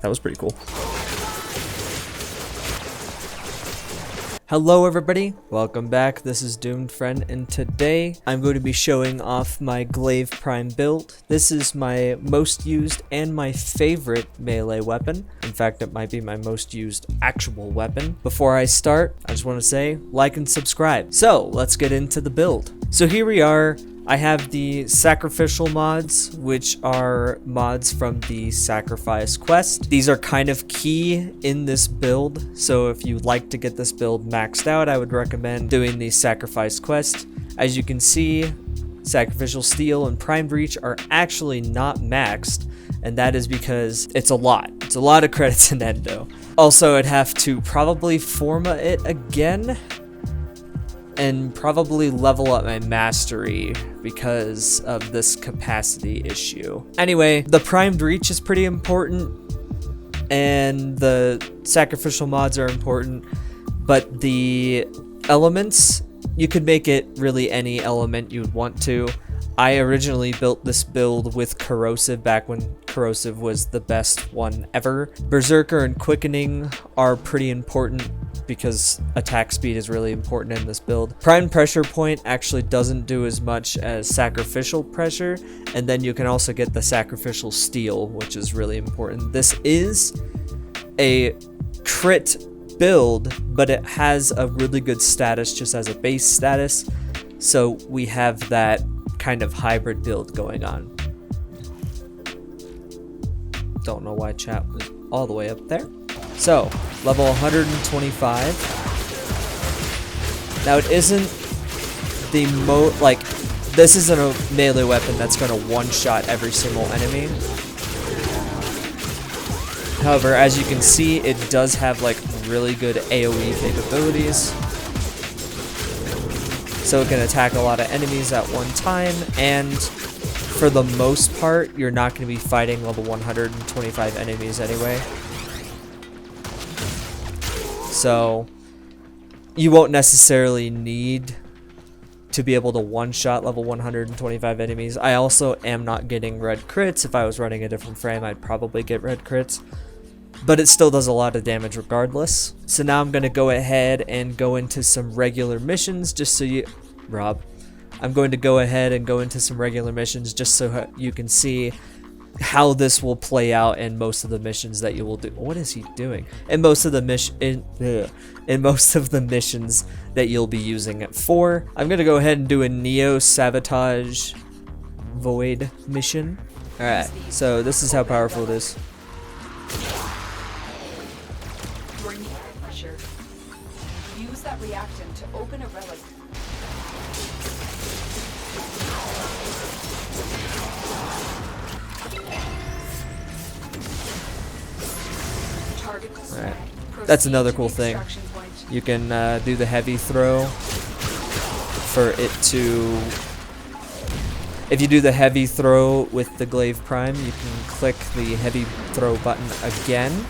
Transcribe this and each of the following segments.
That was pretty cool. Hello everybody, welcome back. This is Doomed Friend, and today I'm going to be showing off my Glaive Prime build. This is my most used and my favorite melee weapon. In fact, it might be my most used actual weapon. Before I start, I just want to say like and subscribe. So let's get into the build. So here we are. I have the sacrificial mods, which are mods from the sacrifice quest. These are kind of key in this build, so if you'd like to get this build maxed out, I would recommend doing the sacrifice quest. As you can see, sacrificial steel and prime breach are actually not maxed, and that is because it's a lot. It's a lot of credits in endo. Also, I'd have to probably forma it again and probably level up my mastery because of this capacity issue. Anyway, the primed reach is pretty important and the sacrificial mods are important, but the elements, you could make it really any element you'd want to. I originally built this build with corrosive back when corrosive was the best one ever. Berserker and quickening are pretty important because attack speed is really important in this build. Prime pressure point actually doesn't do as much as sacrificial pressure, and then you can also get the sacrificial steel, which is really important. This is a crit build, but it has a really good status just as a base status, so we have that kind of hybrid build going on. Don't know why chat was all the way up there. So, level 125. Now it isn't the this isn't a melee weapon that's gonna one-shot every single enemy. However, as you can see, it does have like really good AoE capabilities. So it can attack a lot of enemies at one time, and for the most part, you're not gonna be fighting level 125 enemies anyway. So you won't necessarily need to be able to one-shot level 125 enemies. I also am not getting red crits. If I was running a different frame, I'd probably get red crits, but it still does a lot of damage regardless. So now I'm going to go ahead and go into some regular missions just so you... I'm going to go ahead and go into some regular missions just so you can see how this will play out in most of the missions that you will do. What is he doing? In most of the missions that you'll be using it for. I'm gonna go ahead and do a Neo Sabotage Void mission. Alright, so this is how powerful it is. Use that reactant to open a relic. Alright, that's another cool thing. You can do the heavy throw for it to... If you do the heavy throw with the Glaive Prime, you can click the heavy throw button again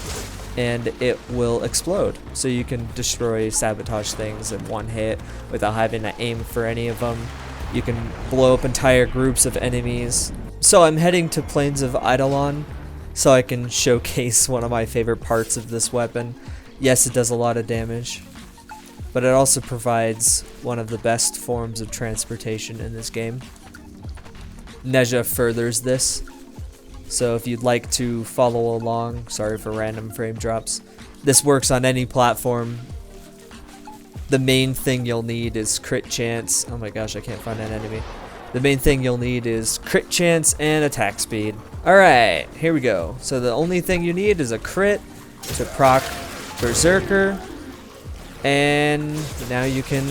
and it will explode. So you can destroy sabotage things in one hit without having to aim for any of them. You can blow up entire groups of enemies. So I'm heading to Plains of Eidolon so I can showcase one of my favorite parts of this weapon. Yes, it does a lot of damage, but it also provides one of the best forms of transportation in this game. Neja furthers this, so if you'd like to follow along, sorry for random frame drops, this works on any platform. The main thing you'll need is crit chance. Oh my gosh, I can't find an enemy. The main thing you'll need is crit chance and attack speed. Alright, here we go. So the only thing you need is a crit to proc Berserker, and now you can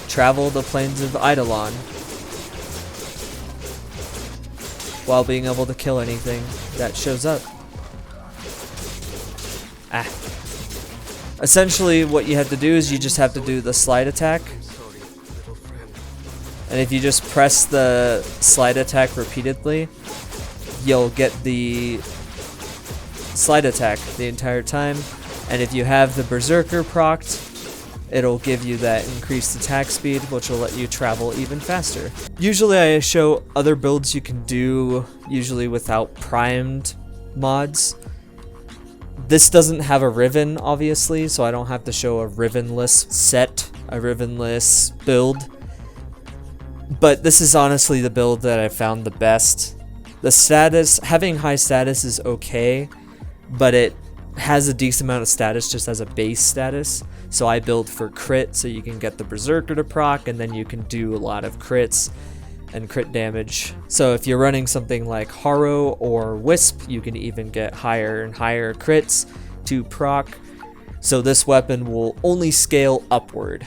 travel the Plains of Eidolon while being able to kill anything that shows up. Essentially what you have to do is you just have to do the slide attack. And if you just press the slide attack repeatedly, you'll get the slide attack the entire time. And if you have the Berserker procced, it'll give you that increased attack speed, which will let you travel even faster. Usually I show other builds you can do, usually without primed mods. This doesn't have a riven, obviously, so I don't have to show a rivenless set, a rivenless build. But this is honestly the build that I found the best. The status, having high status is okay, but it has a decent amount of status just as a base status. So I build for crit, so you can get the Berserker to proc, and then you can do a lot of crits and crit damage. So if you're running something like Harrow or Wisp, you can even get higher and higher crits to proc. So this weapon will only scale upward.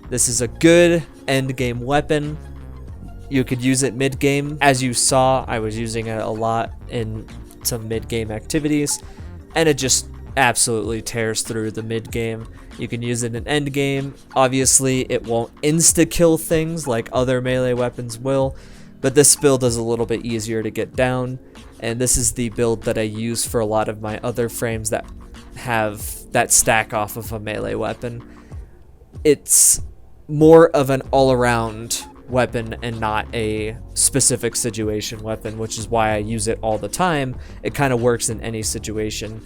This is a good end game weapon. You could use it mid game. As you saw, I was using it a lot in some mid game activities, and it just absolutely tears through the mid game. You can use it in end game. Obviously, it won't insta-kill things like other melee weapons will, but this build is a little bit easier to get down, and this is the build that I use for a lot of my other frames that have that stack off of a melee weapon. It's more of an all-around weapon and not a specific situation weapon, which is why I use it all the time. It kind of works in any situation.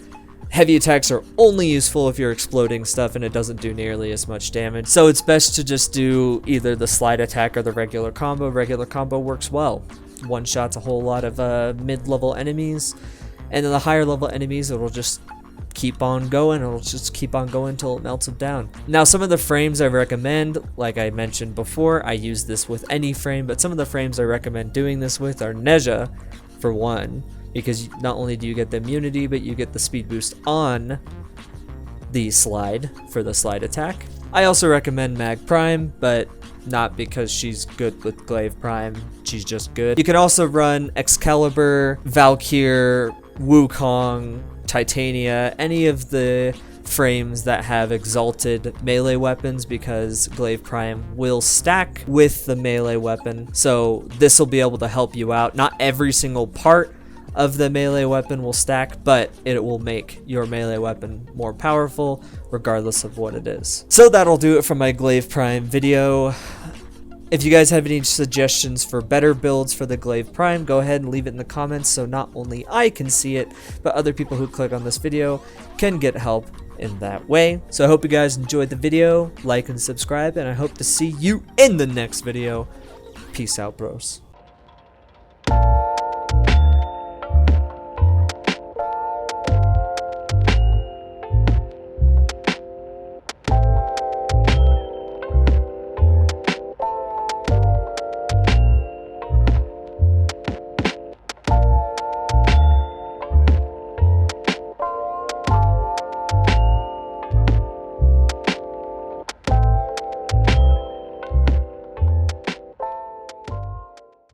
Heavy attacks are only useful if you're exploding stuff, and it doesn't do nearly as much damage. So it's best to just do either the slide attack or the regular combo. Regular combo works well. One shots a whole lot of mid-level enemies, and then the higher level enemies, it'll just keep on going. It'll just keep on going until it melts them down. Now, some of the frames I recommend, like I mentioned before, I use this with any frame, but some of the frames I recommend doing this with are Neja, for one, because not only do you get the immunity, but you get the speed boost on the slide for the slide attack. I also recommend Mag Prime, but not because she's good with Glaive Prime, she's just good. You can also run Excalibur, Valkyr, Wukong, Titania, any of the frames that have exalted melee weapons, because Glaive Prime will stack with the melee weapon. So this will be able to help you out. Not every single part of the melee weapon will stack, but it will make your melee weapon more powerful regardless of what it is. So that'll do it for my Glaive Prime video. If you guys have any suggestions for better builds for the Glaive Prime, go ahead and leave it in the comments so not only I can see it, but other people who click on this video can get help in that way. So I hope you guys enjoyed the video, like and subscribe, and I hope to see you in the next video. Peace out, bros.